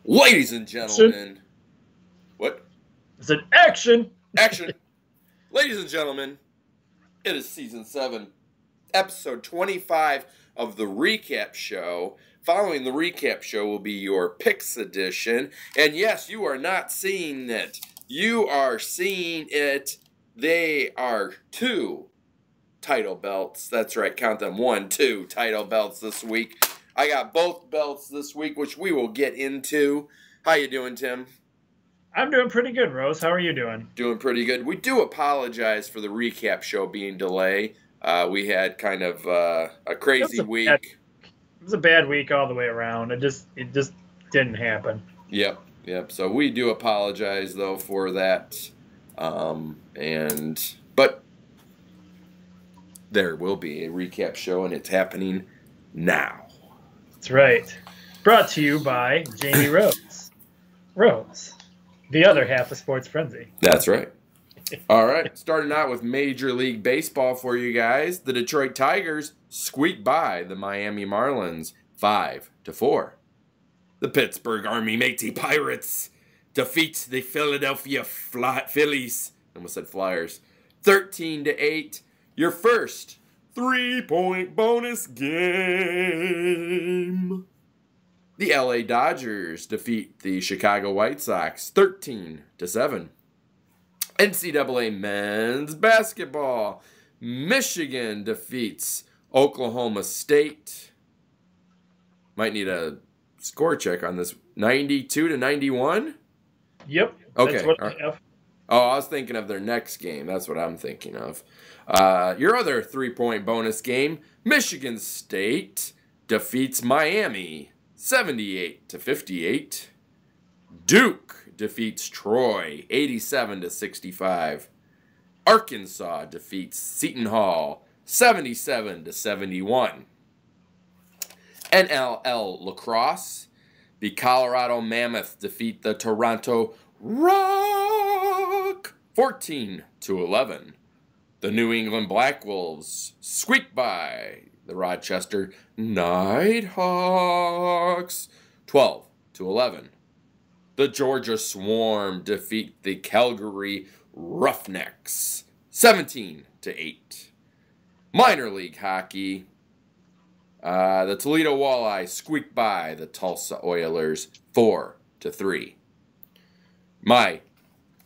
Ladies and gentlemen, what? It's an action. Action. Ladies and gentlemen, it is season 7, episode 25 of the recap show. Following the recap show will be your picks edition. And yes, you are not seeing it. You are seeing it. They are 2 title belts. That's right. Count them. 1, 2 title belts this week. I got both belts this week, which we will get into. How you doing, Tim? I'm doing pretty good, Rose. How are you doing? Doing pretty good. We do apologize for the recap show being delayed. We had kind of a crazy week. It was a bad week all the way around. It just didn't happen. Yep. So we do apologize though for that. But there will be a recap show, and it's happening now. That's right. Brought to you by Jamie Rose. Rose, the other half of Sports Frenzy. That's right. All right. Starting out with Major League Baseball for you guys. The Detroit Tigers squeaked by the Miami Marlins 5-4. The Pittsburgh Army Métis Pirates defeat the Philadelphia Phillies. I almost said Flyers. 13-8. Your first 3-point bonus game. The LA Dodgers defeat the Chicago White Sox 13-7. NCAA men's basketball. Michigan defeats Oklahoma State. Might need a score check on this. 92-91? Yep. Okay. That's what I have. Oh, I was thinking of their next game. That's what I'm thinking of. Your other 3-point bonus game, Michigan State defeats Miami 78-58. Duke defeats Troy 87-65. Arkansas defeats Seton Hall 77-71. NLL lacrosse, the Colorado Mammoth defeat the Toronto Rock 14-11. The New England Black Wolves squeak by the Rochester Nighthawks 12-11. The Georgia Swarm defeat the Calgary Roughnecks 17-8. Minor league hockey. The Toledo Walleyes squeak by the Tulsa Oilers 4-3. My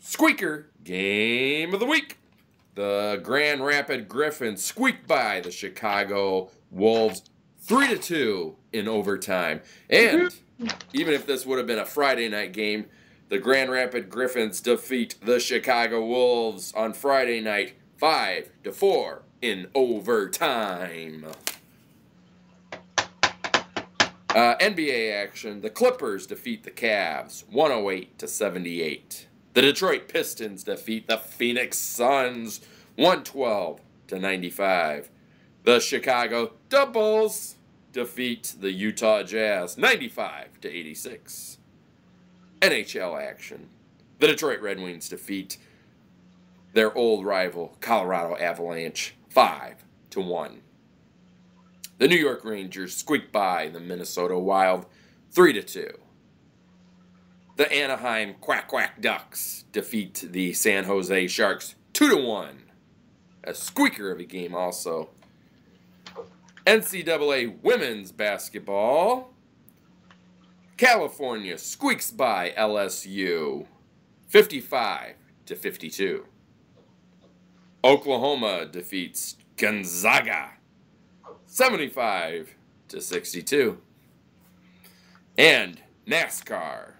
squeaker game of the week. The Grand Rapids Griffins squeaked by the Chicago Wolves 3-2 in overtime. And even if this would have been a Friday night game, the Grand Rapids Griffins defeat the Chicago Wolves on Friday night 5-4 in overtime. NBA action. The Clippers defeat the Cavs 108-78. The Detroit Pistons defeat the Phoenix Suns 112-95. The Chicago Bulls defeat the Utah Jazz 95-86. NHL action. The Detroit Red Wings defeat their old rival Colorado Avalanche 5-1. The New York Rangers squeak by the Minnesota Wild 3-2. The Anaheim Quack Ducks defeat the San Jose Sharks 2-1. A squeaker of a game also. NCAA women's basketball. California squeaks by LSU 55-52. Oklahoma defeats Gonzaga 75-62. And NASCAR.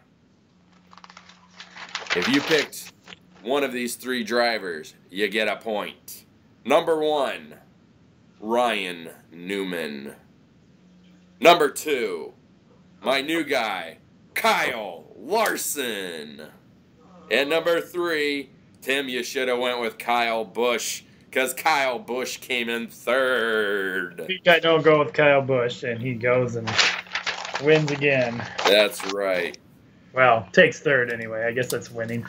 If you picked one of these 3 drivers, you get a point. Number 1, Ryan Newman. Number 2, my new guy, Kyle Larson. And number 3, Tim, you should have went with Kyle Busch, because Kyle Busch came in 3rd. I don't go with Kyle Busch, and he goes and wins again. That's right. Well, takes 3rd anyway. I guess that's winning.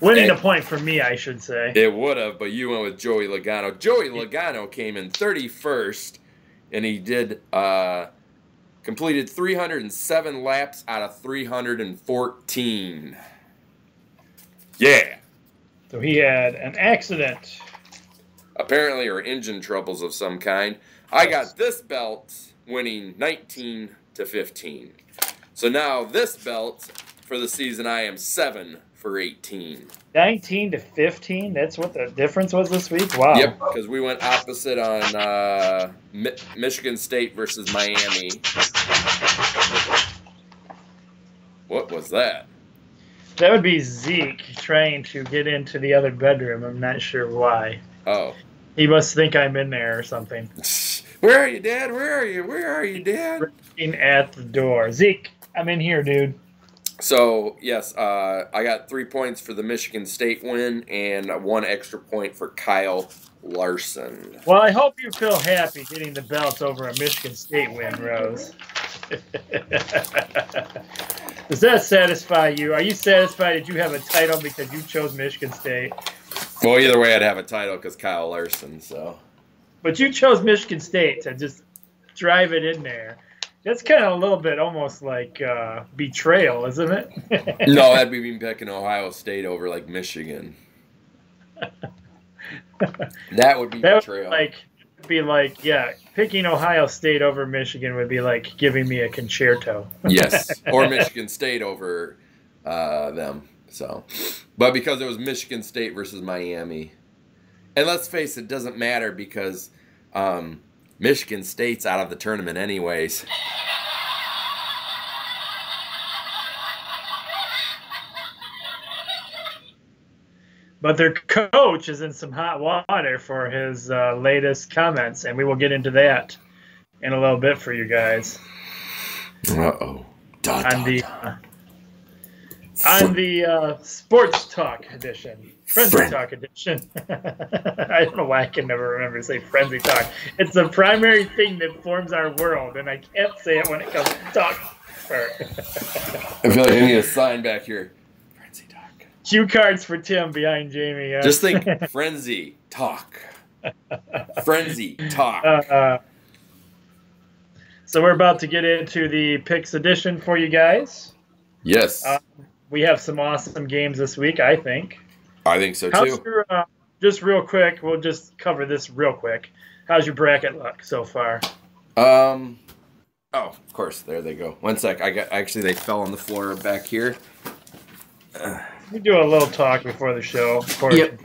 Winning a point for me, I should say. It would have, but you went with Joey Logano. Joey Logano came in 31st, and he did Completed 307 laps out of 314. Yeah. So he had an accident. Apparently, or engine troubles of some kind. I got this belt winning 19-15. So now this belt for the season, I am 7 for 18. 19-15. That's what the difference was this week. Wow. Yep, because we went opposite on Michigan State versus Miami. What was that? That would be Zeke trying to get into the other bedroom. I'm not sure why. Oh. He must think I'm in there or something. Where are you, Dad? Where are you? Where are you, Dad? Ringing at the door. Zeke, I'm in here, dude. So, yes, I got 3 points for the Michigan State win and 1 extra point for Kyle Larson. Well, I hope you feel happy getting the belt over a Michigan State win, Rose. Does that satisfy you? Are you satisfied that you have a title because you chose Michigan State? Well, either way, I'd have a title because Kyle Larson, so. But you chose Michigan State to just drive it in there. That's kind of a little bit almost like betrayal, isn't it? No, that'd be me picking Ohio State over, like, Michigan. That would be betrayal. Be like, yeah, picking Ohio State over Michigan would be like giving me a concerto. Yes, or Michigan State over them. So, but because it was Michigan State versus Miami, and let's face it, doesn't matter because Michigan State's out of the tournament anyways. But their coach is in some hot water for his latest comments, and we will get into that in a little bit for you guys. Uh-oh. On the Sports Talk edition, Frenzy Talk edition. I don't know why I can never remember to say Frenzy Talk. It's the primary thing that forms our world, and I can't say it when it comes to talk. I feel like I need a sign back here. Frenzy Talk. Cue cards for Tim behind Jamie. Just think, Frenzy Talk. Frenzy Talk. So we're about to get into the picks edition for you guys. Yes. We have some awesome games this week, I think. I think so, too. Just real quick, we'll just cover this real quick. How's your bracket look so far? Oh, of course. There they go. 1 sec. Actually, they fell on the floor back here. We do a little talk before the show. Yep.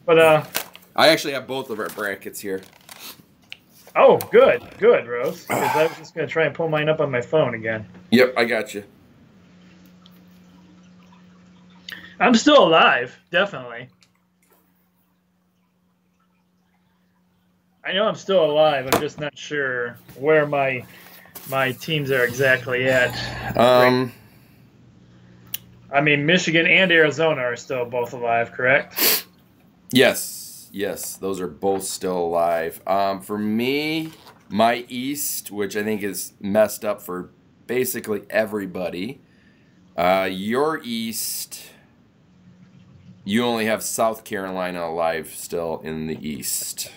But I actually have both of our brackets here. Oh, good, Rose. Because I was just going to try and pull mine up on my phone again. Yep, I got you. I'm still alive, definitely. I know I'm still alive. I'm just not sure where my teams are exactly at. I mean, Michigan and Arizona are still both alive, correct? Yes, those are both still alive. For me, my East, which I think is messed up for basically everybody. Your East, you only have South Carolina alive still in the East.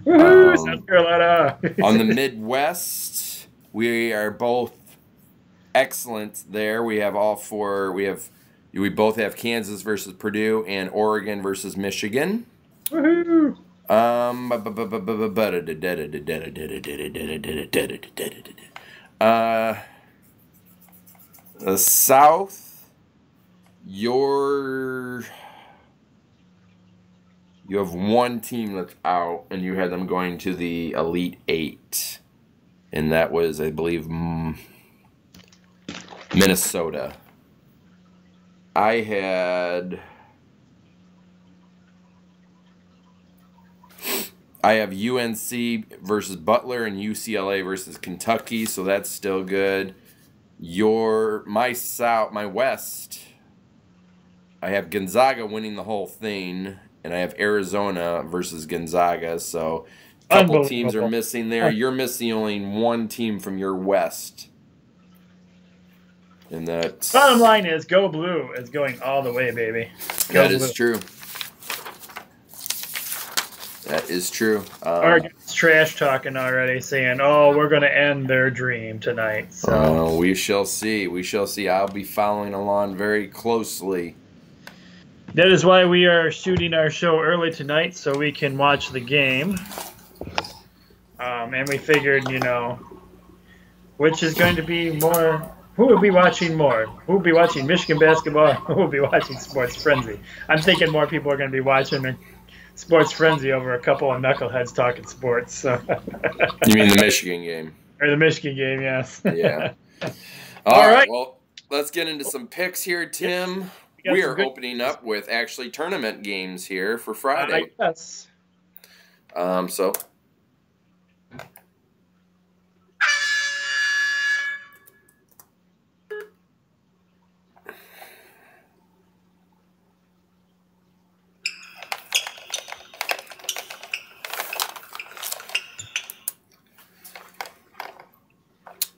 Woohoo, South Carolina! On the Midwest, we are both excellent there. We have all four. We both have Kansas versus Purdue and Oregon versus Michigan. Woohoo! The South, you have one team that's out, and you had them going to the Elite Eight, and that was, I believe, Minnesota. I have UNC versus Butler and UCLA versus Kentucky, so that's still good. My West, I have Gonzaga winning the whole thing, and I have Arizona versus Gonzaga, so a couple teams are missing there. You're missing only one team from your West. And that bottom line is, Go Blue is going all the way, baby. That is true. That is true. Oregon's trash talking already, saying, "Oh, we're going to end their dream tonight." So we shall see. We shall see. I'll be following along very closely. that is why we are shooting our show early tonight, so we can watch the game. And we figured, which is going to be more. Who will be watching more? Who will be watching Michigan basketball? Who will be watching Sports Frenzy? I'm thinking more people are going to be watching Sports Frenzy over a couple of knuckleheads talking sports. So. You mean the Michigan game? Or the Michigan game, yes. Yeah. All right. Well, let's get into some picks here, Tim. We are opening up with actually tournament games here for Friday. Yes. So.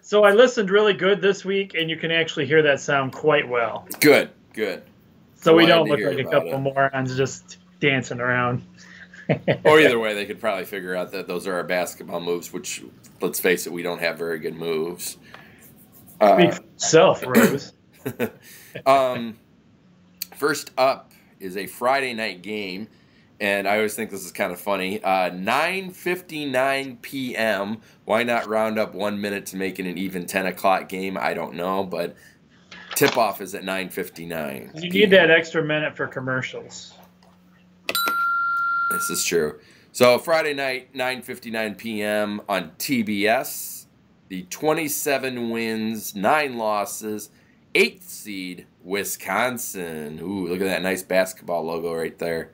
So I listened really good this week, and you can actually hear that sound quite well. Good, good. So we don't look like a couple morons just dancing around. Or either way, they could probably figure out that those are our basketball moves, which, let's face it, we don't have very good moves. Speak for yourself, Rose. First up is a Friday night game. And I always think this is kind of funny. 9:59 p.m. Why not round up 1 minute to make it an even 10 o'clock game? I don't know, but tip-off is at 9:59. You need that extra minute for commercials. This is true. So Friday night, 9:59 p.m. on TBS. The 27 wins, 9 losses, 8th seed Wisconsin. Ooh, look at that nice basketball logo right there.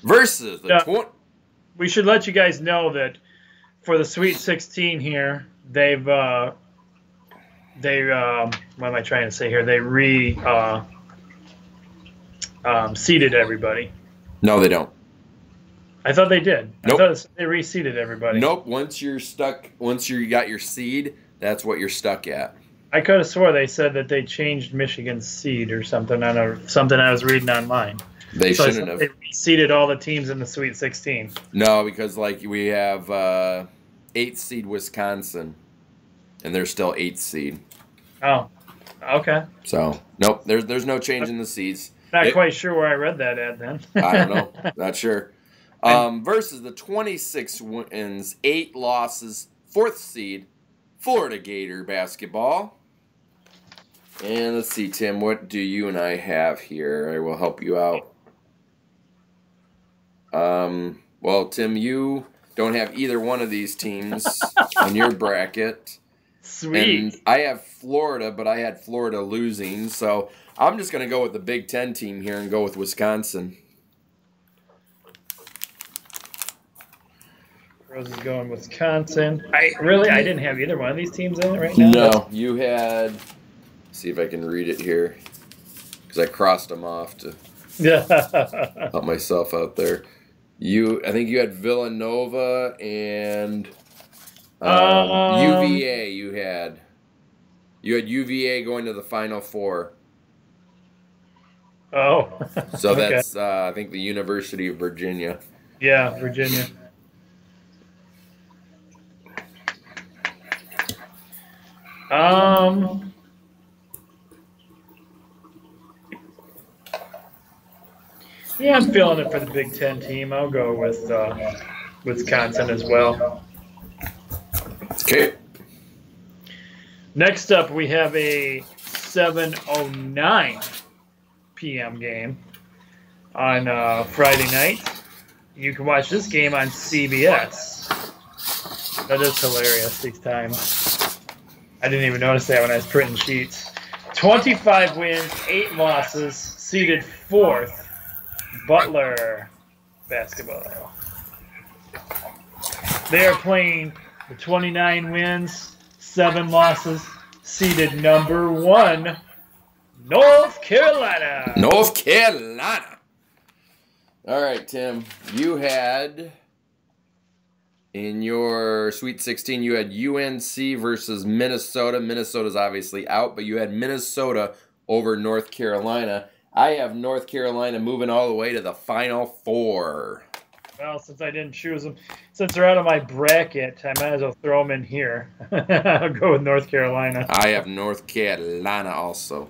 Versus the we should let you guys know that for the Sweet 16 here, they've what am I trying to say here? They seeded everybody. No, they don't. I thought they did. Nope. I thought they reseeded everybody. Nope. Once you got your seed, that's what you're stuck at. I could have swore they said that they changed Michigan's seed or something on something I was reading online. They shouldn't have. They seeded all the teams in the Sweet 16. No, because we have 8th seed Wisconsin, and they're still 8th seed. Oh, okay. So nope, there's no change in the seeds. Not quite sure where I read that at then. I don't know, not sure. Versus the 26 wins, 8 losses, 4th seed Florida Gator basketball. And let's see, Tim, what do you and I have here? I will help you out. Well, Tim, you don't have either one of these teams in your bracket. Sweet. And I have Florida, but I had Florida losing. So I'm just going to go with the Big Ten team here and go with Wisconsin. Rose is going Wisconsin. I didn't have either one of these teams in it right now. No, you had. Let's see if I can read it here, because I crossed them off to help myself out there. I think you had Villanova and UVA. You had UVA going to the Final Four. Oh, so okay. That's I think the University of Virginia. Yeah, Virginia. Yeah, I'm feeling it for the Big Ten team. I'll go with Wisconsin as well. Okay. Next up, we have a 7:09 p.m. game on Friday night. You can watch this game on CBS. That is hilarious these times. I didn't even notice that when I was printing sheets. 25 wins, 8 losses, seeded 4th. Butler basketball. They are playing the 29 wins, 7 losses, seeded number 1, North Carolina. North Carolina. All right, Tim. You had, in your Sweet 16, you had UNC versus Minnesota. Minnesota's obviously out, but you had Minnesota over North Carolina. I have North Carolina moving all the way to the Final Four. Well, since I didn't choose them, since they're out of my bracket, I might as well throw them in here. I'll go with North Carolina. I have North Carolina also.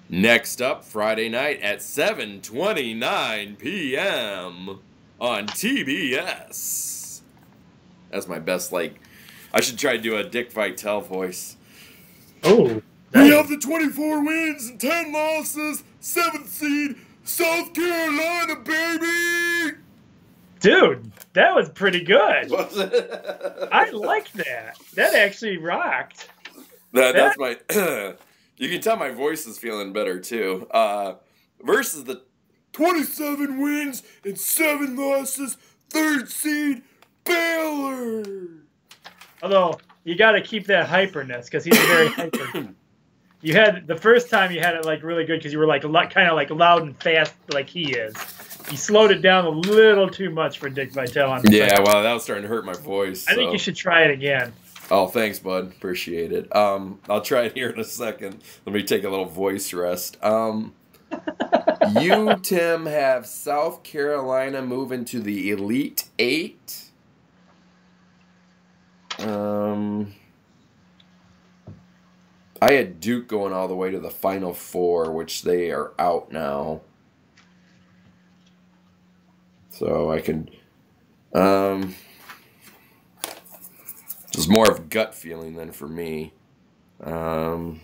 Next up, Friday night at 7:29 p.m. on TBS. That's my best, like, I should try to do a Dick Vitale voice. Oh. We have the 24 wins and 10 losses, 7th seed, South Carolina, baby! Dude, that was pretty good. Was it? I like that. That actually rocked. That's my... You can tell my voice is feeling better, too. Versus the 27 wins and 7 losses, 3rd seed, Baylor! Although, you got to keep that hyperness, because he's very hyper. You had, the first time you had it, like, really good, because you were, like, kind of, like, loud and fast like he is. You slowed it down a little too much for Dick Vitale. Yeah, well, that was starting to hurt my voice. I think you should try it again. Oh, thanks, bud. Appreciate it. I'll try it here in a second. Let me take a little voice rest. You, Tim, have South Carolina moving to the Elite Eight. I had Duke going all the way to the Final Four, which they are out now. So I can... It's more of gut feeling than for me. I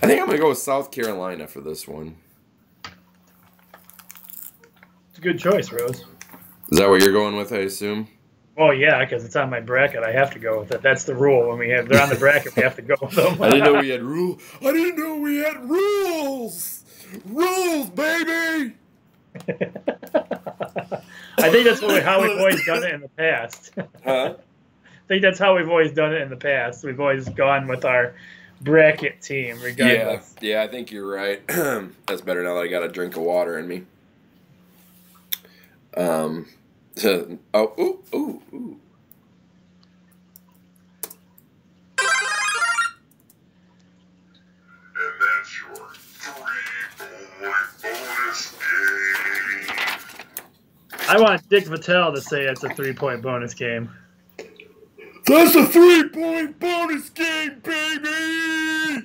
think I'm going to go with South Carolina for this one. It's a good choice, Rose. Is that what you're going with, I assume? Oh, yeah, because it's on my bracket. I have to go with it. That's the rule. When they're on the bracket, we have to go with them. I didn't know we had rules. I didn't know we had rules. Rules, baby. I think that's how we've always done it in the past. Huh? I think that's how we've always done it in the past. We've always gone with our bracket team, regardless. Yeah, I think you're right. That's better now that I got a drink of water in me. Ooh. And that's your 3-point bonus game. I want Dick Vitale to say it's a 3-point bonus game. That's a 3-point bonus game, baby!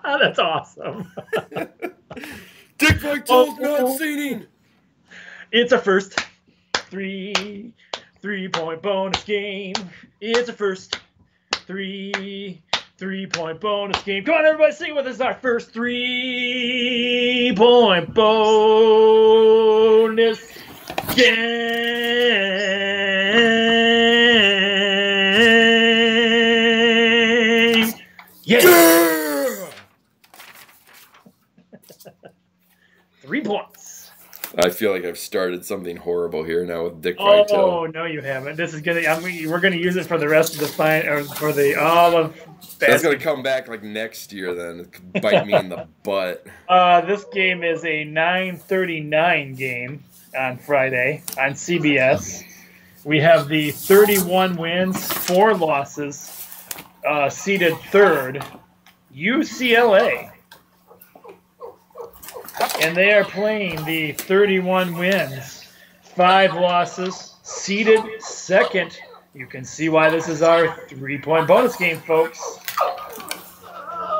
That's awesome. Dick Vitale's not singing. It's a first 3-point bonus game. It's a first 3-point bonus game. Come on, everybody, sing with us. Our first 3-point bonus game. Yeah. 3 points. I feel like I've started something horrible here now with Dick Vitale. Oh no, you haven't. This is gonna. We're gonna use it for the rest of the fine, or for the all of. That's gonna come back like next year. Then it could bite me in the butt. This game is a 9:39 game on Friday on CBS. We have the 31 wins, 4 losses, seeded third, UCLA. And they are playing the 31 wins, 5 losses, seeded second. You can see why this is our 3-point bonus game, folks.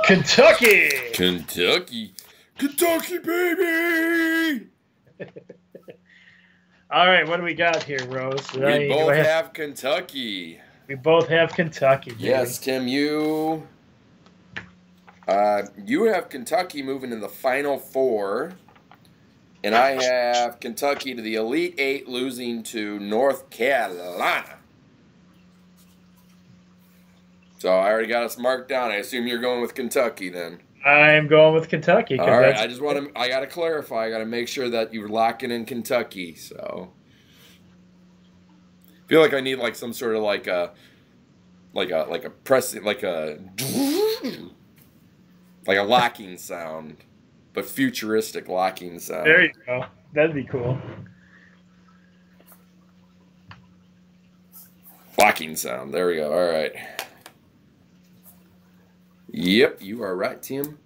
Kentucky! Kentucky, baby! All right, what do we got here, Rose? We both have Kentucky. We both have Kentucky. Baby. Yes, Tim, you have Kentucky moving to the Final Four, and I have Kentucky to the Elite Eight, losing to North Carolina. So I already got us marked down. I assume you're going with Kentucky then. I'm going with Kentucky. All right, I got to clarify. I got to make sure that you're locking in Kentucky. So I feel like I need like some sort of like a pressing, like a locking sound, but futuristic locking sound. There you go. That'd be cool. Locking sound. There we go. All right. Yep, you are right, Tim.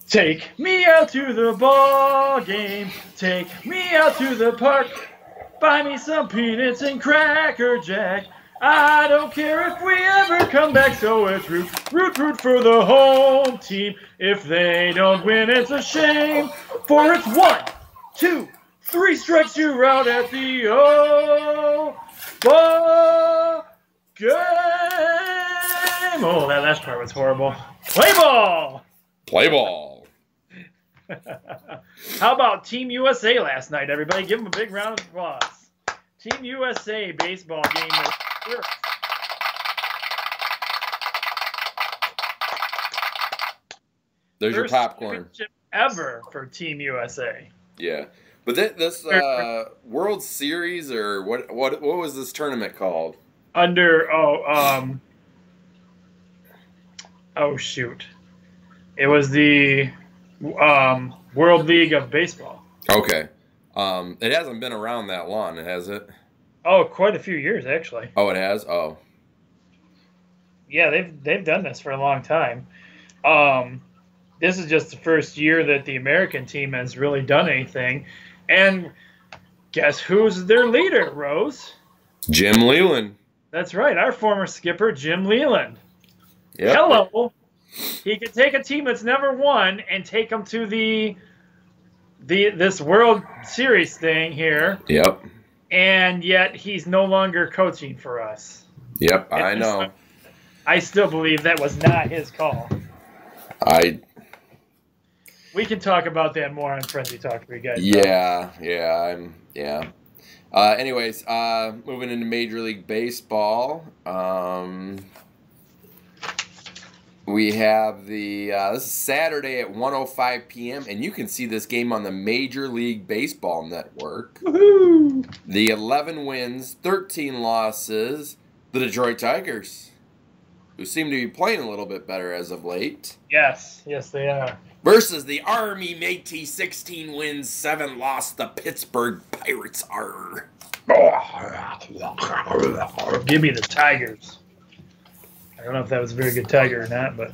Take me out to the ball game. Take me out to the park. Buy me some peanuts and Cracker Jack. I don't care if we ever come back, so it's root for the home team. If they don't win, it's a shame. For it's 1, 2, 3 strikes, you're out at the ball game. Oh, that last part was horrible. Play ball. Play ball. How about Team USA last night, everybody? Give them a big round of applause. Team USA baseball game. There's your popcorn. Ever for Team USA. Yeah, but this World Series, or what was this tournament called? Shoot, it was the World League of Baseball. Okay, it hasn't been around that long, has it? Oh, quite a few years actually. Oh, it has. Oh, yeah, they've done this for a long time. This is just the first year that the American team has really done anything. And guess who's their leader, Rose? Jim Leyland. That's right, our former skipper, Jim Leyland. Yep. Hello. He could take a team that's never won and take them to this World Series thing here. Yep. And yet he's no longer coaching for us. Yep, I know. I still believe that was not his call. We can talk about that more on Frenzy Talk for you guys. Yeah. Anyways, moving into Major League Baseball, we have this is Saturday at 1:05 p.m. and you can see this game on the Major League Baseball Network. Woohoo! The 11 wins, 13 losses, the Detroit Tigers, who seem to be playing a little bit better as of late. Yes, they are. Versus the Army Métis, 16 wins, 7 lost. The Pittsburgh Pirates are. Give me the Tigers. I don't know if that was a very good Tiger or not, but.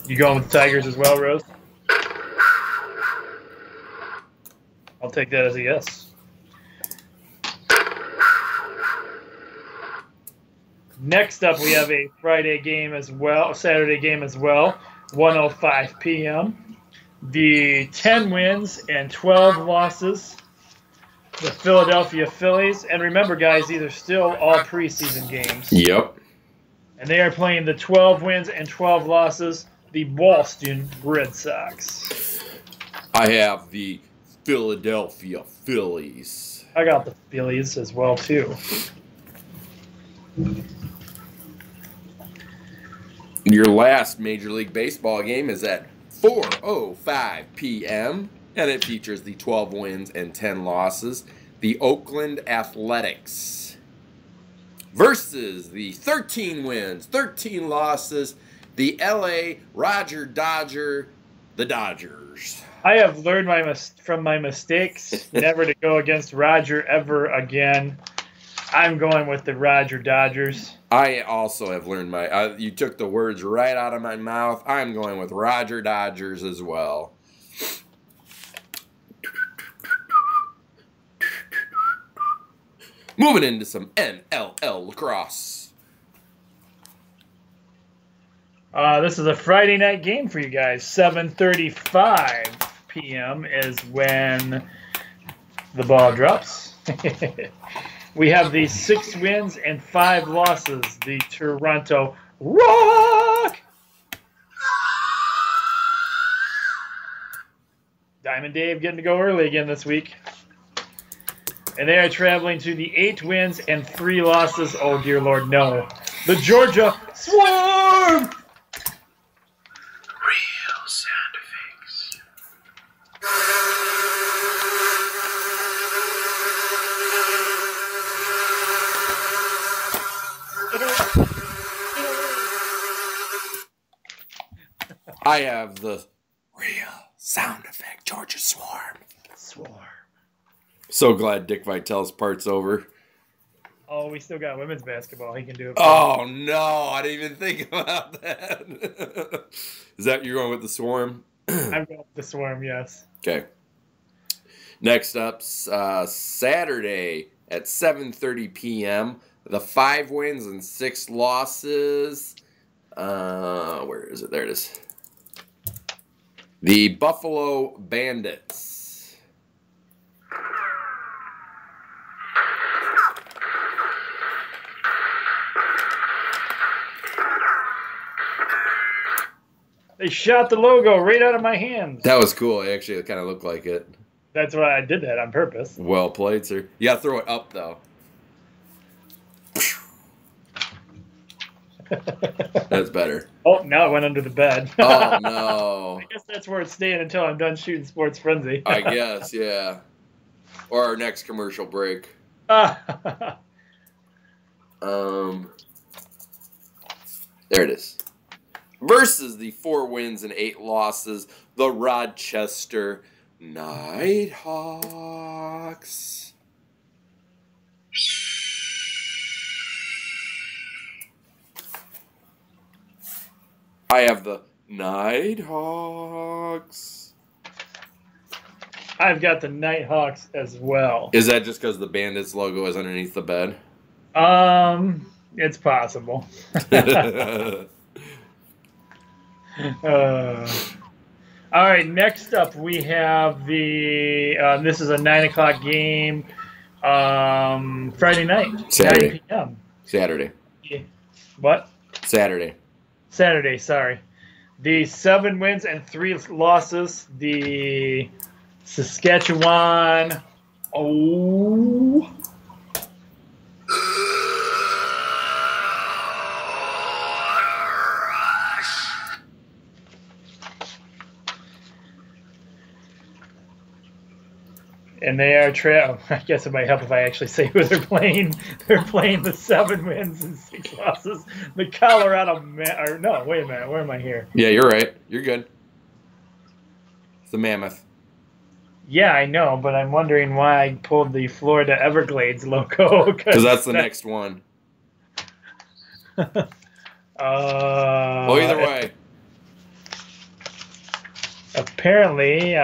You going with the Tigers as well, Rose? I'll take that as a yes. Next up, we have a Saturday game as well, 1:05 p.m. The 10 wins and 12 losses, the Philadelphia Phillies. And remember, guys, these are still all preseason games. Yep. And they are playing the 12 wins and 12 losses, the Boston Red Sox. I have the Philadelphia Phillies. I got the Phillies as well, too. Your last Major League Baseball game is at 4:05 p.m. and it features the 12 wins and 10 losses, the Oakland Athletics, versus the 13 wins, 13 losses, the L.A. the Dodgers. I have learned from my mistakes never to go against Roger ever again. I'm going with the Roger Dodgers. I also have learned you took the words right out of my mouth. I'm going with Roger Dodgers as well. Moving into some NLL lacrosse. This is a Friday night game for you guys. 7:35 p.m. is when the ball drops. We have the 6 wins and 5 losses. The Toronto Rock! Diamond Dave getting to go early again this week. And they are traveling to the 8 wins and 3 losses. Oh, dear Lord, no. The Georgia Swarm! Real sound effects. I have the real sound effect, Georgia Swarm. Swarm. So glad Dick Vitale's part's over. Oh, we still got women's basketball. He can do it. Oh, no. I didn't even think about that. Is that you're going with the Swarm? I'm going with the Swarm, yes. Okay. Next up, Saturday at 7:30 p.m. The 5 wins and 6 losses. Where is it? There it is. The Buffalo Bandits. They shot the logo right out of my hands. That was cool. Actually, it kind of looked like it. That's why I did that on purpose. Well played, sir. You got to throw it up, though. That's better. Oh, now it went under the bed. Oh, no. I guess that's where it's staying until I'm done shooting Sports Frenzy. I guess, yeah. Or our next commercial break. Ah. There it is. Versus the 4 wins and 8 losses, the Rochester Nighthawks. I have the Nighthawks. I've got the Nighthawks as well. Is that just because the Bandits logo is underneath the bed? It's possible. All right, next up we have the, this is a 9 o'clock game, Friday night, Saturday. 9 p.m. Saturday. What? Saturday. Saturday, sorry. The 7 wins and 3 losses, the Saskatchewan, and they are I guess it might help if I actually say who they're playing. They're playing the 7 wins and 6 losses. The Colorado no, wait a minute. Where am I here? Yeah, you're right. You're good. It's the Mammoth. Yeah, I know, but I'm wondering why I pulled the Florida Everglades logo. Because that's the next one. Well, either way. Apparently,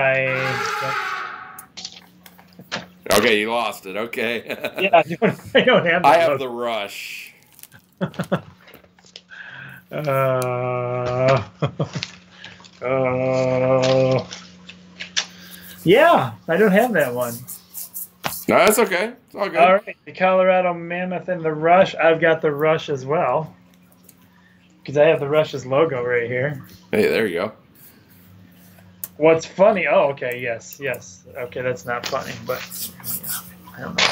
Okay, you lost it. Okay. Yeah, I don't have that. I have the Rush. Yeah, I don't have that one. No, that's okay. It's all good. All right, the Colorado Mammoth and the Rush. I've got the Rush as well. Because I have the Rush's logo right here. Hey, there you go. What's funny? Oh, okay, yes. Okay, that's not funny, but yeah, I don't know.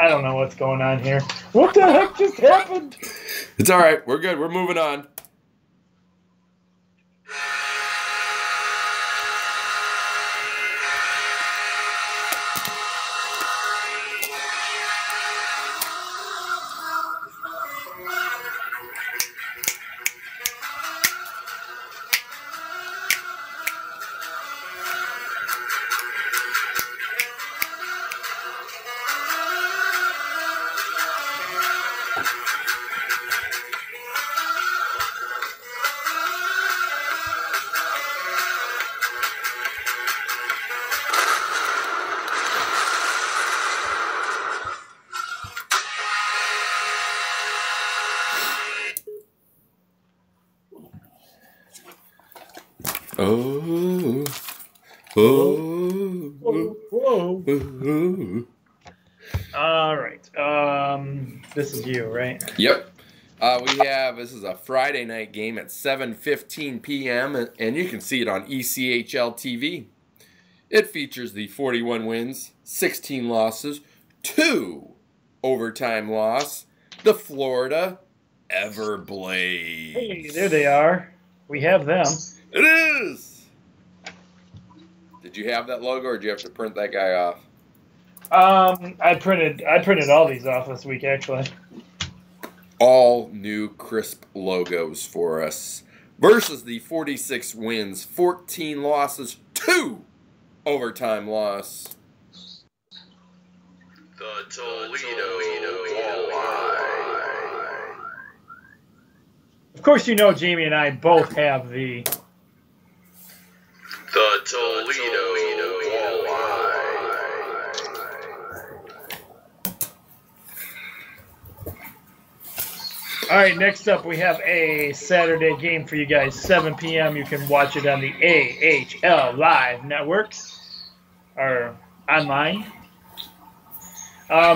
I don't know what's going on here. What the heck just happened? It's all right. We're good. We're moving on. Whoa. All right. This is you, right? Yep. This is a Friday night game at 7:15 p.m. and you can see it on ECHL TV. It features the 41 wins, 16 losses, 2 overtime loss, the Florida Everblades. Hey, there they are. We have them. It is. Did you have that logo, or did you have to print that guy off? I printed all these off this week, actually. All new crisp logos for us. Versus the 46 wins, 14 losses, 2 overtime loss. The Toledo War. Of course, you know Jamie and I both have the Toledo Walleye. All right, next up, we have a Saturday game for you guys, 7 p.m. You can watch it on the AHL Live Network or online.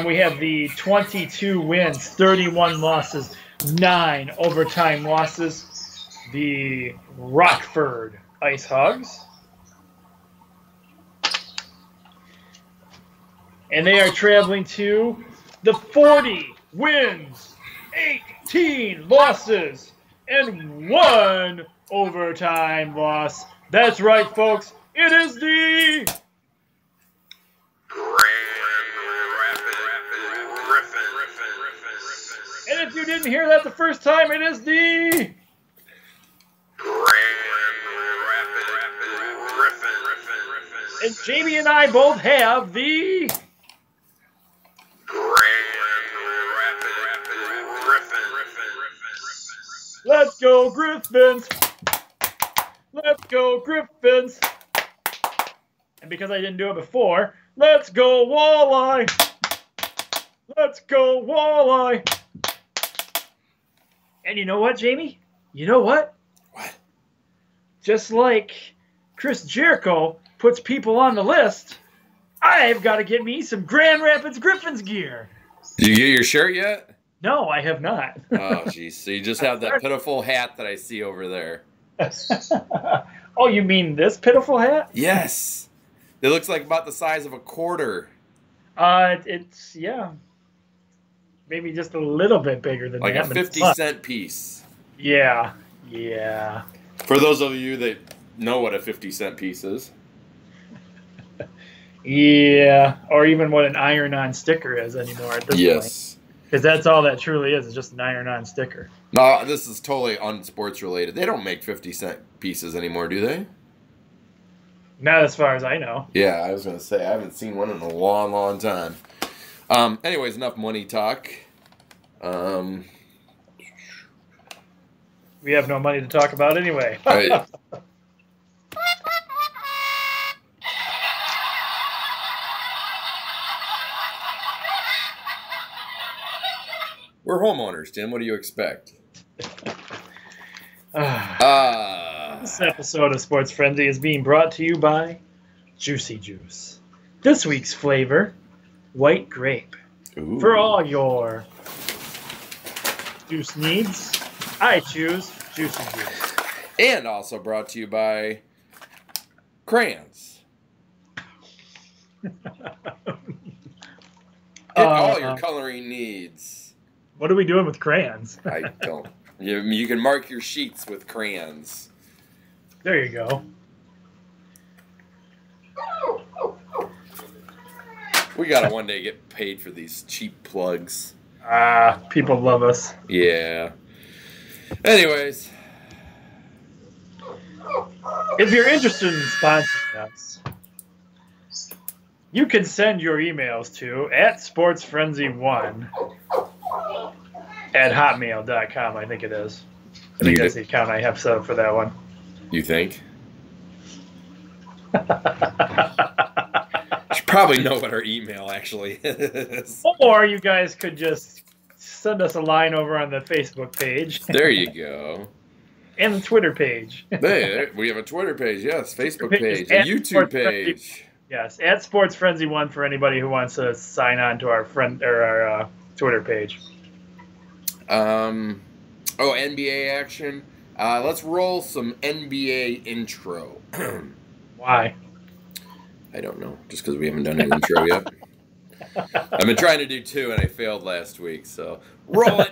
We have the 22 wins, 31 losses, 9 overtime losses. The Rockford Ice Hogs. And they are traveling to the 40 wins, 18 losses, and 1 overtime loss. That's right, folks. It is the Grand Rapids Griffins. And if you didn't hear that the first time, it is the Grand Rapids Griffins. And Jamie and I both have the Let's go Griffins! Let's go Griffins! And because I didn't do it before, let's go Walleye! Let's go Walleye! And you know what, Jamie? You know what? What? Just like Chris Jericho puts people on the list, I've got to get me some Grand Rapids Griffins gear. Did you get your shirt yet? No, I have not. Oh, geez. So you just have that pitiful hat that I see over there. Oh, you mean this pitiful hat? Yes. It looks like about the size of a quarter. It's, yeah. Maybe just a little bit bigger than Like that. a but 50-cent piece. Yeah, yeah. For those of you that know what a 50-cent piece is. Yeah, or even what an iron-on sticker is anymore at this point. Yes. Because that's all that truly is just an iron-on sticker. No, this is totally unsports related. They don't make 50-cent pieces anymore, do they? Not as far as I know. Yeah, I was going to say, I haven't seen one in a long, long time. Anyways, enough money talk. We have no money to talk about anyway. Right. We're homeowners, Tim. What do you expect? This episode of Sports Frenzy is being brought to you by Juicy Juice. This week's flavor, white grape. Ooh. For all your juice needs, I choose Juicy Juice. And also brought to you by crayons. Get all your coloring needs. What are we doing with crayons? I don't. You can mark your sheets with crayons. There you go. We gotta one day get paid for these cheap plugs. People love us. Yeah. Anyways. If you're interested in sponsoring us, you can send your emails to @sportsfrenzy1 at hotmail.com, I think it is. I think that's the account I have set up for that one. You think? You should probably know what our email actually is. Or you guys could just send us a line over on the Facebook page. There you go. And the Twitter page. Hey, we have a Twitter page, yes. Facebook page, a At YouTube Sports Frenzy. page. Yes, @SportsFrenzy1 for anybody who wants to sign on to our our Twitter page. NBA action. Let's roll some NBA intro. Why? I don't know. Just because we haven't done an intro yet. I've been trying to do 2 and I failed last week, so roll it.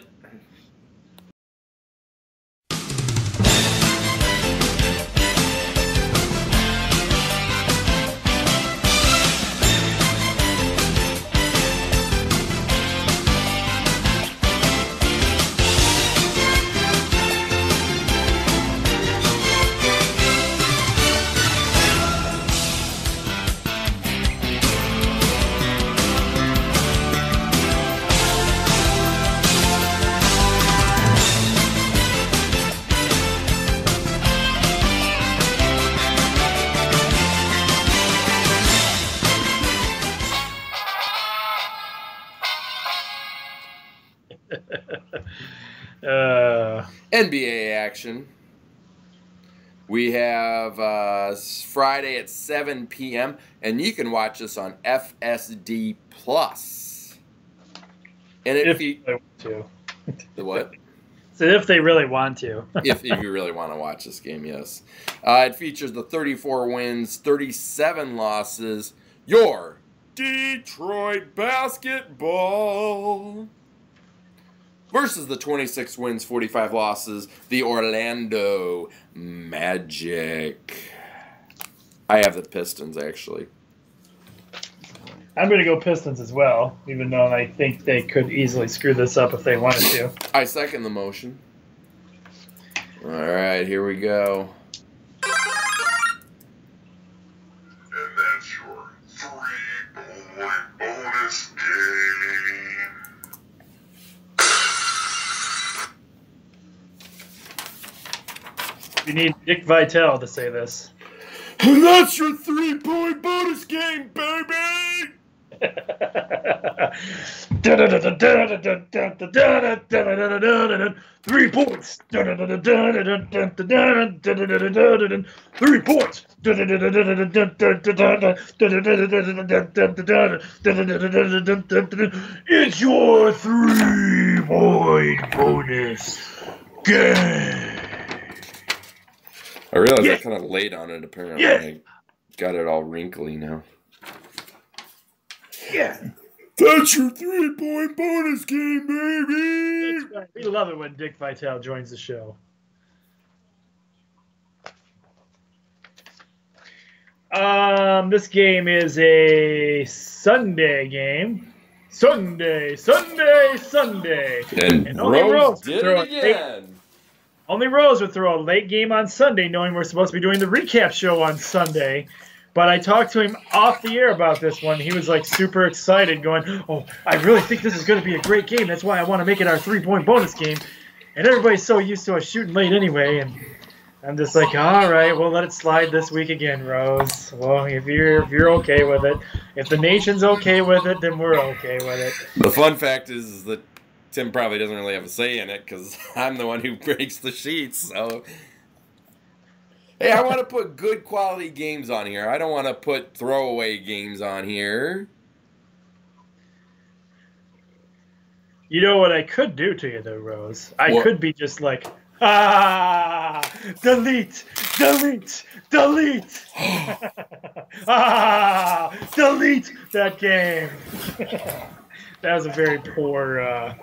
NBA action. We have Friday at 7 p.m. and you can watch this on FSD Plus. And if they want to. The what? So if they really want to. if you really want to watch this game, yes. It features the 34 wins, 37 losses. Your Detroit Basketball versus the 26 wins, 45 losses, the Orlando Magic. I have the Pistons, actually. I'm going to go Pistons as well, even though I think they could easily screw this up if they wanted to. I second the motion. All right, here we go. And that's your 3-point bonus game. You need Dick Vitale to say this. And that's your 3-point bonus game, baby! 3 points. 3 points. It's your 3-point bonus game. I realized I kind of laid on it, apparently. Yeah. I got it all wrinkly now. Yeah. That's your 3-point bonus game, baby! That's right. We love it when Dick Vitale joins the show. This game is a Sunday game. Sunday. And only Rose Rose did throw it it again. Only Rose would throw a late game on Sunday, knowing we're supposed to be doing the recap show on Sunday. But I talked to him off the air about this one. He was like super excited, going, "Oh, I really think this is going to be a great game. That's why I want to make it our 3-point bonus game." And everybody's so used to us shooting late anyway. And I'm just like, "All right, we'll let it slide this week again, Rose. Well, if you're okay with it, if the nation's okay with it, then we're okay with it." The fun fact is that Tim probably doesn't really have a say in it because I'm the one who breaks the sheets. So, hey, I want to put good quality games on here. I don't want to put throwaway games on here. You know what I could do to you, though, Rose? I What? could be just like, delete. Delete that game. That was a very poor,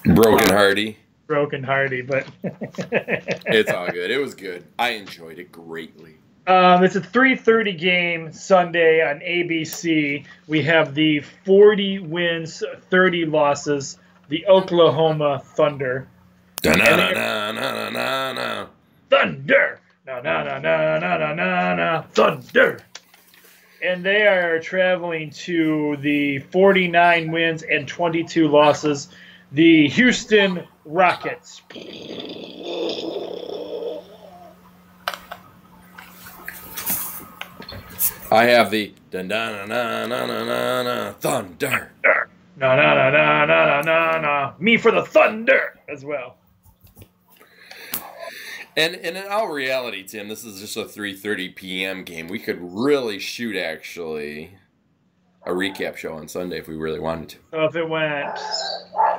Broken Hardy. broken Hardy, but It's all good. It was good. I enjoyed it greatly. it's a 3:30 game Sunday on ABC. We have the 40 wins, 30 losses, the Oklahoma Thunder. Da-na-na-na-na-na-na. Thunder! Na, Thunder! And they are traveling to the 49 wins and 22 losses, the Houston Rockets. I have the da-na-na-na-na-na-na Thunder. Na. Me for the Thunder as well. And in all reality, Tim, this is just a 3:30 p.m. game. We could really shoot, actually, a recap show on Sunday if we really wanted to. So if it went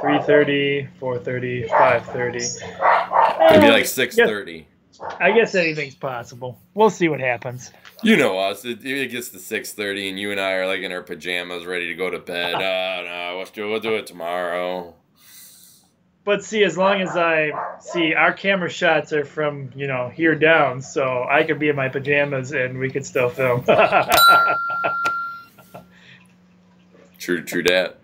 3:30, 4:30, 5:30. It'd be like 6:30. I guess anything's possible. We'll see what happens. You know us. It gets to 6:30, and you and I are like in our pajamas, ready to go to bed. No, we'll do it tomorrow. But see, as long as our camera shots are from, here down, so I could be in my pajamas and we could still film. True that.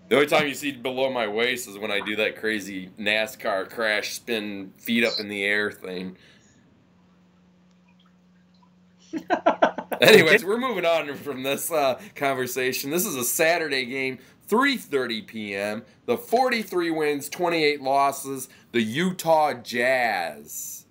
The only time you see below my waist is when I do that crazy NASCAR crash spin, feet up in the air thing. Anyways, we're moving on from this conversation. This is a Saturday game, 3:30 p.m. The 43 wins, 28 losses, the Utah Jazz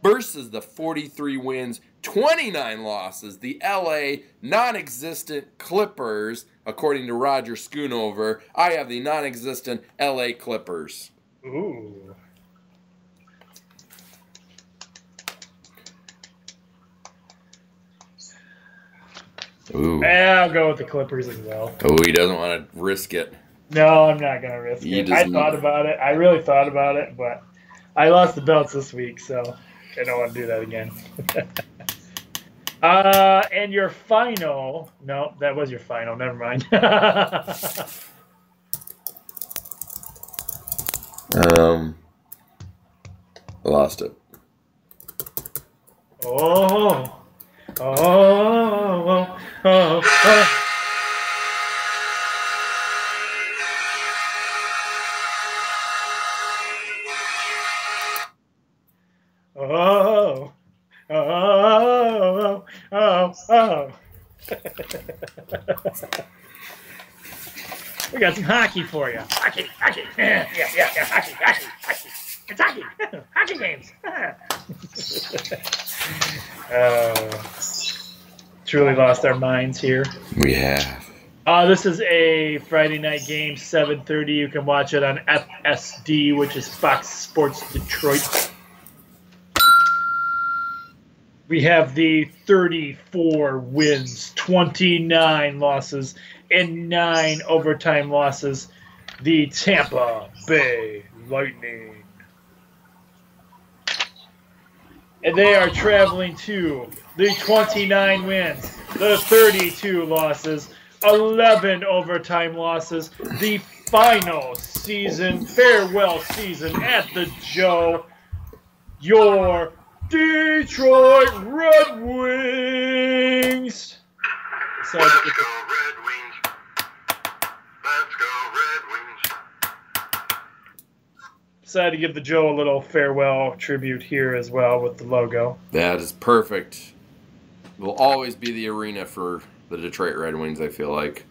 versus the 43 wins, 29 losses, the LA non-existent Clippers. According to Roger Schoonover, I have the non-existent LA Clippers. Ooh. Ooh. Yeah, I'll go with the Clippers as well. Oh, he doesn't want to risk it. No, I'm not gonna risk He it. does I thought not. about it. I really thought about it, but I lost the belts this week, so I don't want to do that again. And your final? No, that was your final. Never mind. I lost it. Oh, oh, oh, oh, oh. Oh, oh, oh, oh. We got some hockey for you. Hockey. Yeah, hockey. It's hockey. Hockey games. Truly lost our minds here. We have. This is a Friday night game, 7:30. You can watch it on FSD, which is Fox Sports Detroit. We have the 34 wins, 29 losses, and 9 overtime losses. The Tampa Bay Lightning. And they are traveling to the 29 wins, the 32 losses, 11 overtime losses, the final season, farewell season at the Joe. Your Detroit Red Wings. So Let's go Red Wings. Let's go Red Wings. decided to give the Joe a little farewell tribute here as well with the logo. That is perfect. Will always be the arena for the Detroit Red Wings, I feel like.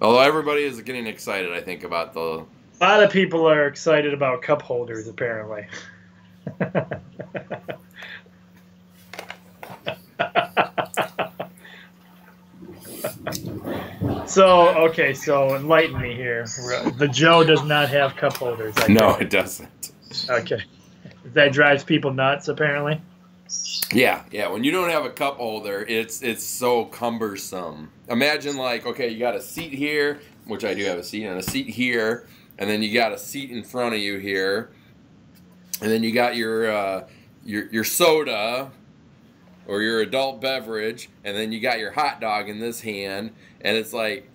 Although everybody is getting excited, I think, about the... A lot of people are excited about cup holders, apparently. So enlighten me here. The Joe does not have cup holders. No, it doesn't. Okay. That drives people nuts, apparently. Yeah. When you don't have a cup holder, it's so cumbersome. Imagine, like, okay, you got a seat here, which I do have a seat, and a seat here, and then you got a seat in front of you here, and then you got your soda or your adult beverage, and then you got your hot dog in this hand, and it's like,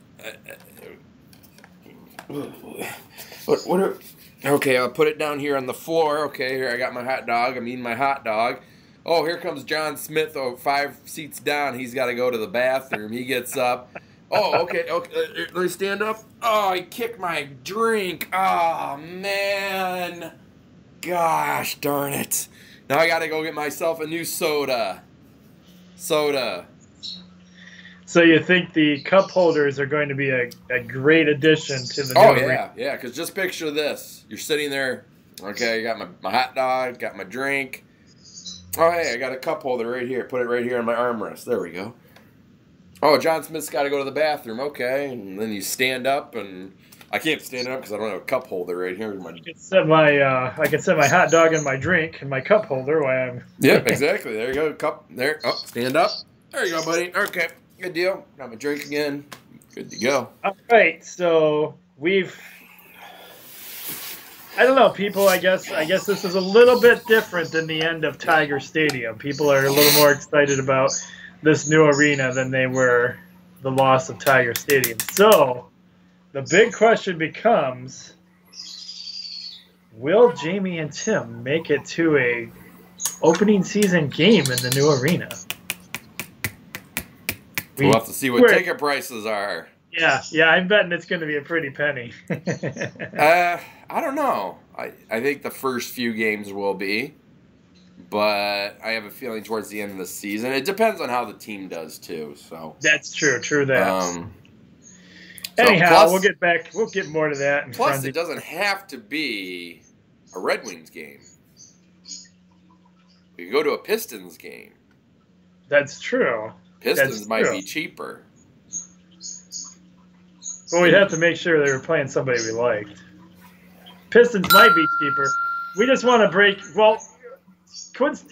okay, I'll put it down here on the floor. Okay, here I got my hot dog. I'm eating my hot dog. Oh, here comes John Smith. Oh, 5 seats down. He's got to go to the bathroom. He gets up. Oh, okay. Let me stand up. Oh, I kicked my drink. Oh, man. Gosh darn it. Now I got to go get myself a new soda. So you think the cup holders are going to be a great addition to the new arena? Yeah, because just picture this. You're sitting there. Okay, I got my hot dog, got my drink. Oh, hey, I got a cup holder right here. Put it right here on my armrest. There we go. Oh, John Smith's got to go to the bathroom. Okay, and then you stand up, and I can't stand up because I don't have a cup holder right here. I can set my hot dog and my drink in my cup holder while I'm. Yep, exactly. There you go. Cup there. Oh, stand up. There you go, buddy. Okay, good deal. Got my drink again. Good to go. All right, so I don't know, people. I guess this is a little bit different than the end of Tiger Stadium. People are a little more excited about this new arena than they were the loss of Tiger Stadium. So the big question becomes, will Jamie and Tim make it to a opening season game in the new arena? We'll have to see what ticket prices are. Yeah, I'm betting it's going to be a pretty penny. I don't know. I think the first few games will be, but I have a feeling towards the end of the season. It depends on how the team does too. So that's true. True that. Anyhow, plus, we'll get more to that. Plus, it doesn't have to be a Red Wings game. We can go to a Pistons game. That's true. Pistons might be cheaper. Well, we'd have to make sure they were playing somebody we liked. Pistons might be cheaper. We just want to break. Well,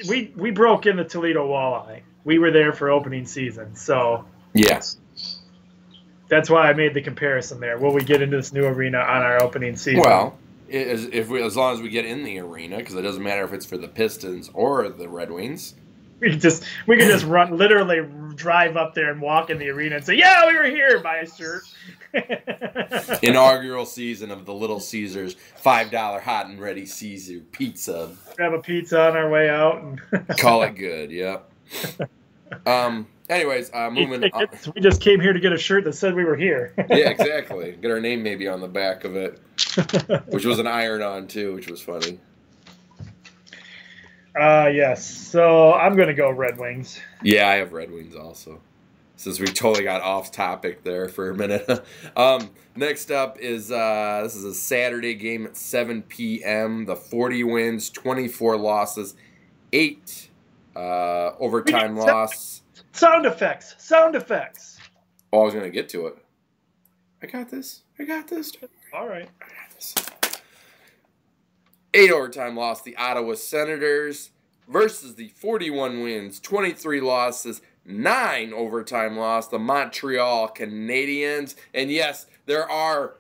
we broke in the Toledo Walleye. We were there for opening season, so Yeah. that's why I made the comparison there. Will we get into this new arena on our opening season? Well, as long as we get in the arena, because it doesn't matter if it's for the Pistons or the Red Wings. we could just literally drive up there and walk in the arena and say, "Yeah, we were here." Buy a shirt. Inaugural season of the Little Caesars $5 hot and ready Caesar pizza. Grab a pizza on our way out and Call it good. Yep. Anyways, moving on. We just came here to get a shirt that said we were here. Yeah, exactly. Get our name maybe on the back of it, which was an iron-on too, which was funny. Yes. So I'm going to go Red Wings. Yeah, I have Red Wings also. Since we totally got off topic there for a minute. Next up is this is a Saturday game at 7 p.m. The 40 wins, 24 losses, 8 overtime loss. Sound effects. Sound effects. Oh, I was going to get to it. I got this. All right. 8 overtime loss, the Ottawa Senators versus the 41 wins, 23 losses, 9 overtime loss, the Montreal Canadiens. And yes, there are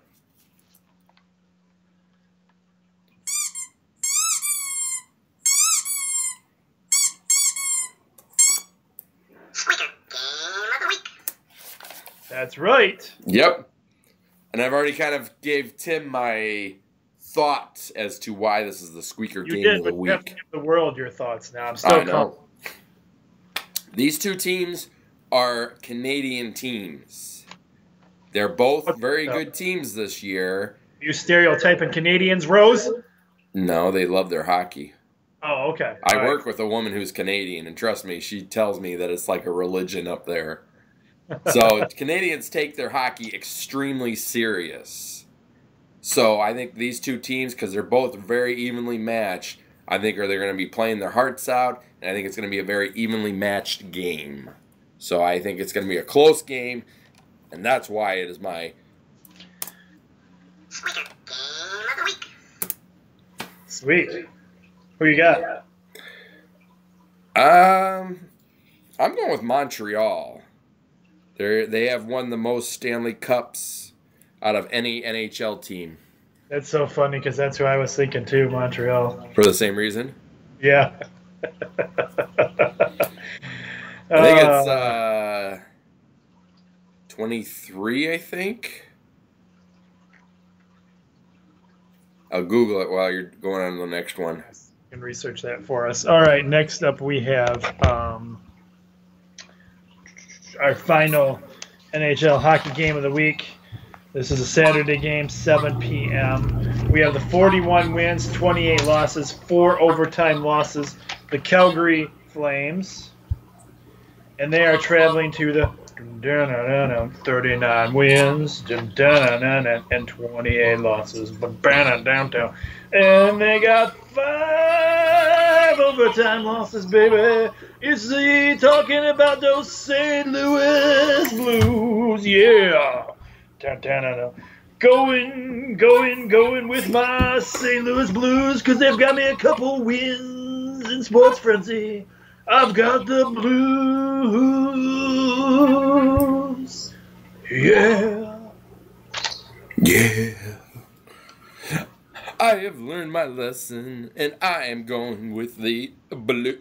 Squeaker Game of the Week. That's right. Yep. And I've already kind of gave Tim my thoughts as to why this is the squeaker You game did, of the but you have week. to give the world your thoughts now. I'm I still know. These two teams are Canadian teams. They're both very good teams this year. You stereotyping Canadians, Rose? No, they love their hockey. Oh, okay. I All right. work with a woman who's Canadian, and trust me, she tells me that it's like a religion up there. So Canadians take their hockey extremely serious. So I think these two teams, because they're both very evenly matched, I think they're going to be playing their hearts out, and I think it's going to be a very evenly matched game. So I think it's going to be a close game, and that's why it is my Squeaker Game of the Week. Sweet. Who you got? I'm going with Montreal. They have won the most Stanley Cups out of any NHL team. That's so funny because that's who I was thinking too, Montreal. For the same reason? Yeah. I think it's 23, I think. I'll Google it while you're going on to the next one. You can research that for us. All right, next up we have our final NHL hockey game of the week. This is a Saturday game, 7 p.m. We have the 41 wins, 28 losses, 4 overtime losses, the Calgary Flames. And they are traveling to the 39 wins and 28 losses. Downtown. And they got 5 overtime losses, baby. It's the talking about those St. Louis Blues. Yeah. Going with my St. Louis Blues because they've got me a couple wins in Sports Frenzy. I've got the blues. Yeah. Yeah. I have learned my lesson, and I am going with the blues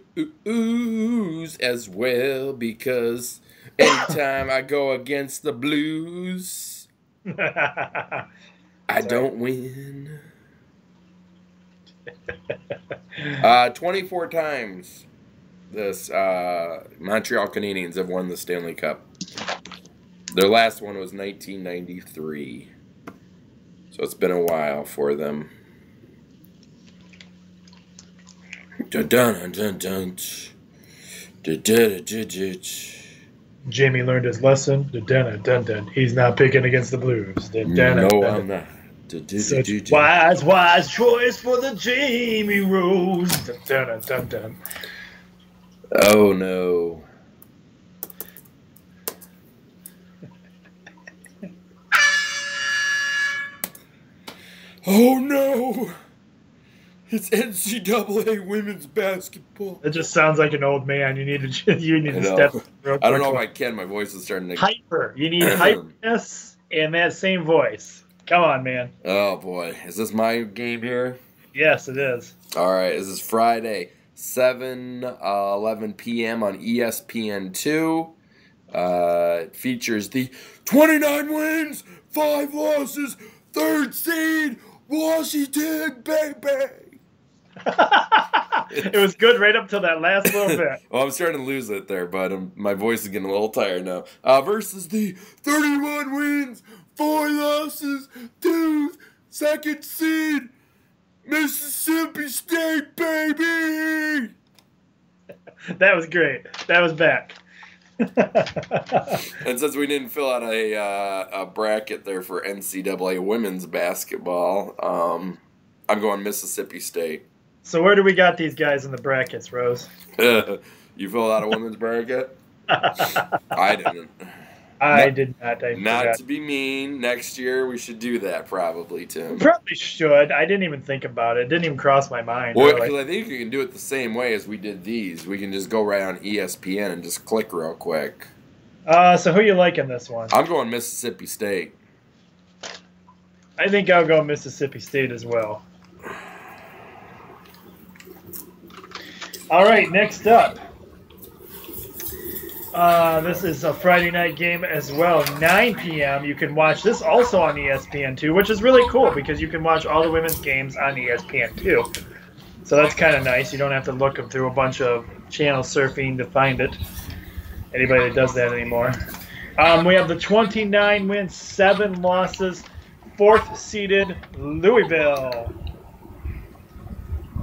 as well, because anytime I go against the blues, I don't win. 24 times this Montreal Canadiens have won the Stanley Cup. Their last one was 1993. So it's been a while for them. Jamie learned his lesson. He's not picking against the Blues. No, I'm not. Such wise choice for the Jamie Rose. Oh no. Oh no. no! It's NCAA women's basketball. It just sounds like an old man. You need to I know. step. Real I don't know if quick. I can. My voice is starting to. Hyper. You need hyperness and that same voice. Come on, man. Oh boy, is this my game here? Yes, it is. All right, this is Friday, 11 p.m. on ESPN2. It features the 29 wins, 5 losses, 3rd seed, Washington, baby. It was good right up till that last little bit. Well, I'm starting to lose it there, but my voice is getting a little tired now. Versus the 31 wins, 4 losses, 2 2nd seed, Mississippi State, baby. That was great. That was back. And since we didn't fill out a bracket there for NCAA women's basketball, I'm going Mississippi State. So where do we got these guys in the brackets, Rose? You filled out a women's bracket? I didn't. I did not. I Not forgot. to be mean. Next year we should do that probably, Tim. Probably should. I didn't even think about it. Didn't even cross my mind. Well, really. because I think you can do it the same way as we did these. We can just go right on ESPN and just click real quick. So who you like in this one? I'm going Mississippi State. I think I'll go Mississippi State as well. All right, next up. This is a Friday night game as well, 9 p.m. You can watch this also on ESPN2, which is really cool because you can watch all the women's games on ESPN2. So that's kind of nice. You don't have to look through a bunch of channel surfing to find it. Anybody that does that anymore. We have the 29 wins, 7 losses, 4th seeded Louisville.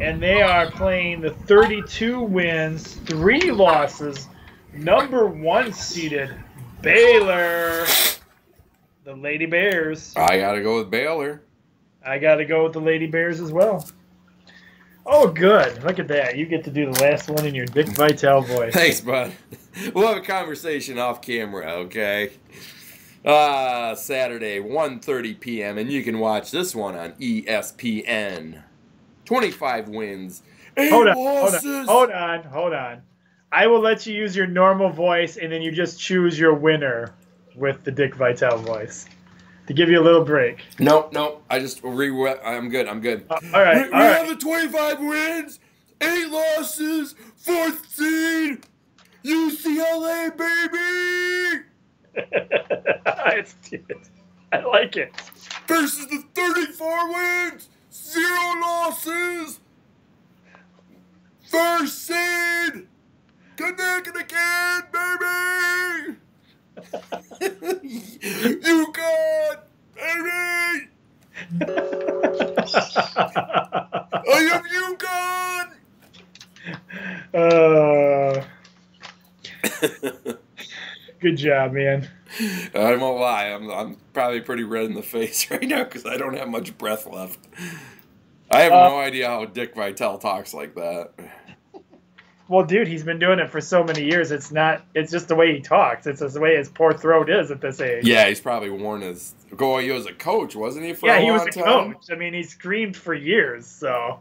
And they are playing the 32 wins, 3 losses, number 1 seeded Baylor. The Lady Bears. I got to go with Baylor. I got to go with the Lady Bears as well. Oh, good. Look at that. You get to do the last one in your Dick Vitale voice. Thanks, bud. We'll have a conversation off camera, okay? Saturday, 1:30 p.m., and you can watch this one on ESPN. 25 wins, 8 losses. Hold on. I will let you use your normal voice, and then you just choose your winner with the Dick Vitale voice to give you a little break. Nope. I'm good. All right. We have the 25 wins, 8 losses, 4th seed, UCLA, baby. I like it. Versus the 34 wins, 0 losses, 1st seed, Connecticut, baby. UConn, baby. I am UConn. Good job, man. I won't lie, I'm probably pretty red in the face right now because I don't have much breath left. I have no idea how Dick Vitale talks like that. Well, dude, he's been doing it for so many years. It's just the way he talks. It's just the way his poor throat is at this age. Yeah, he's probably worn his. He was a coach, wasn't he? He was a coach. I mean, he screamed for years. So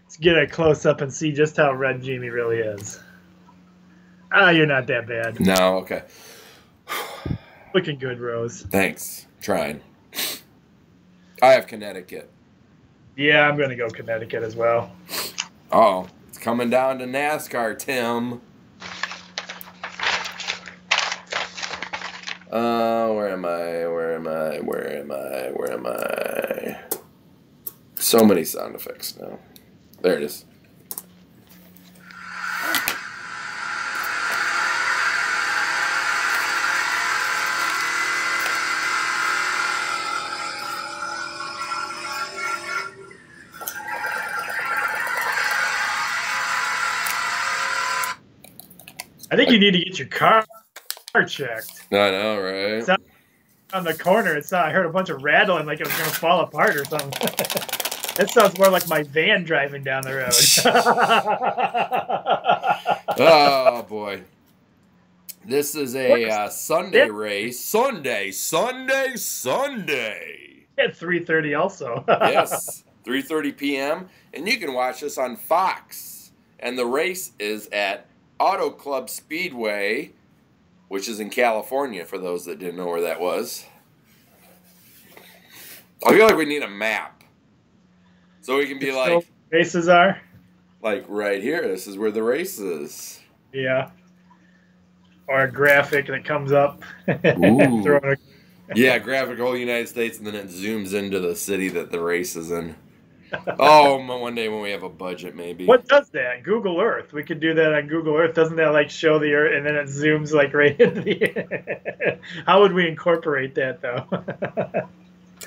let's get a close up and see just how red Jamie really is. You're not that bad. No, okay. Looking good, Rose. Thanks. Trying. I have Connecticut. Yeah, I'm gonna go Connecticut as well. Oh, it's coming down to NASCAR, Tim. Where am I? So many sound effects now. There it is. I think you need to get your car checked. I know, right? It's on the corner. I heard a bunch of rattling like it was going to fall apart or something. That sounds more like my van driving down the road. Oh, boy. This is a Sunday race. Sunday. At 3:30 also. Yes. 3:30 p.m. And you can watch us on Fox. And the race is at Auto Club Speedway, which is in California, for those that didn't know where that was. I feel like we need a map. So we can be like, races are? Like right here. This is where the race is. Yeah. Or a graphic that comes up. Ooh. Yeah, graphic whole United States, and then it zooms into the city that the race is in. Oh, one day when we have a budget, maybe. What does that? Google Earth. We could do that on Google Earth. Doesn't that like show the Earth and then it zooms like right into the... How would we incorporate that, though?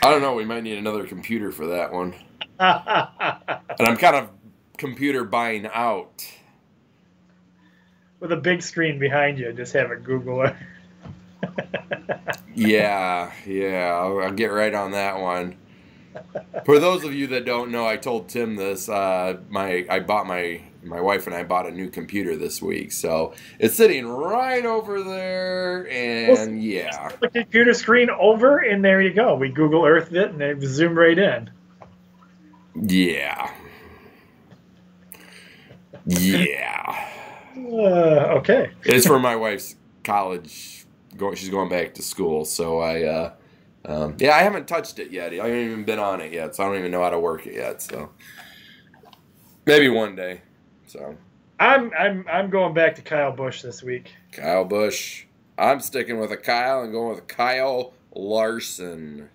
I don't know. We might need another computer for that one. And I'm kind of computer buying out. With a big screen behind you, just have it Google Earth. Yeah, I'll get right on that one. For those of you that don't know, I told Tim this. My wife and I bought a new computer this week, so it's sitting right over there. And yeah, the computer screen over, and there you go. We Google Earthed it, and it zoomed right in. Yeah. Okay. It's for my wife's college. She's going back to school, so I haven't touched it yet. I haven't even been on it yet, so I don't even know how to work it yet. So maybe one day. So I'm going back to Kyle Busch this week. Kyle Busch. I'm sticking with a Kyle and going with Kyle Larson.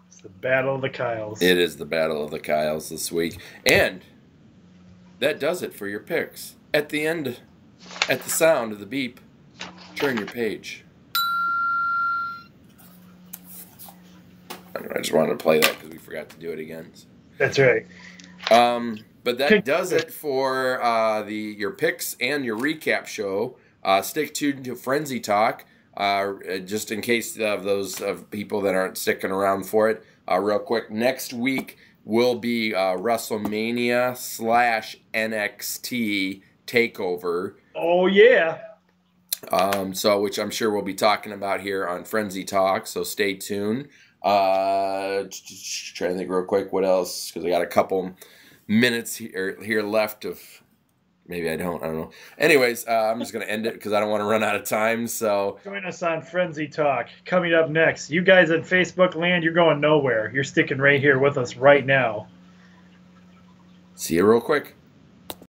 It's the battle of the Kyles. It is the battle of the Kyles this week, and that does it for your picks. At the end, at the sound of the beep, turn your page. I just wanted to play that because we forgot to do it again. That's right. But that does it for your picks and your recap show. Stick tuned to Frenzy Talk, just in case of those of people that aren't sticking around for it. Real quick, next week will be WrestleMania /NXT TakeOver. Oh yeah. Which I'm sure we'll be talking about here on Frenzy Talk. So stay tuned. Trying to think real quick what else, because I got a couple minutes here left of. Maybe I don't know. Anyways, I'm just going to end it because I don't want to run out of time. So join us on Frenzy Talk. Coming up next, you guys in Facebook land, you're going nowhere. You're sticking right here with us right now. See you real quick.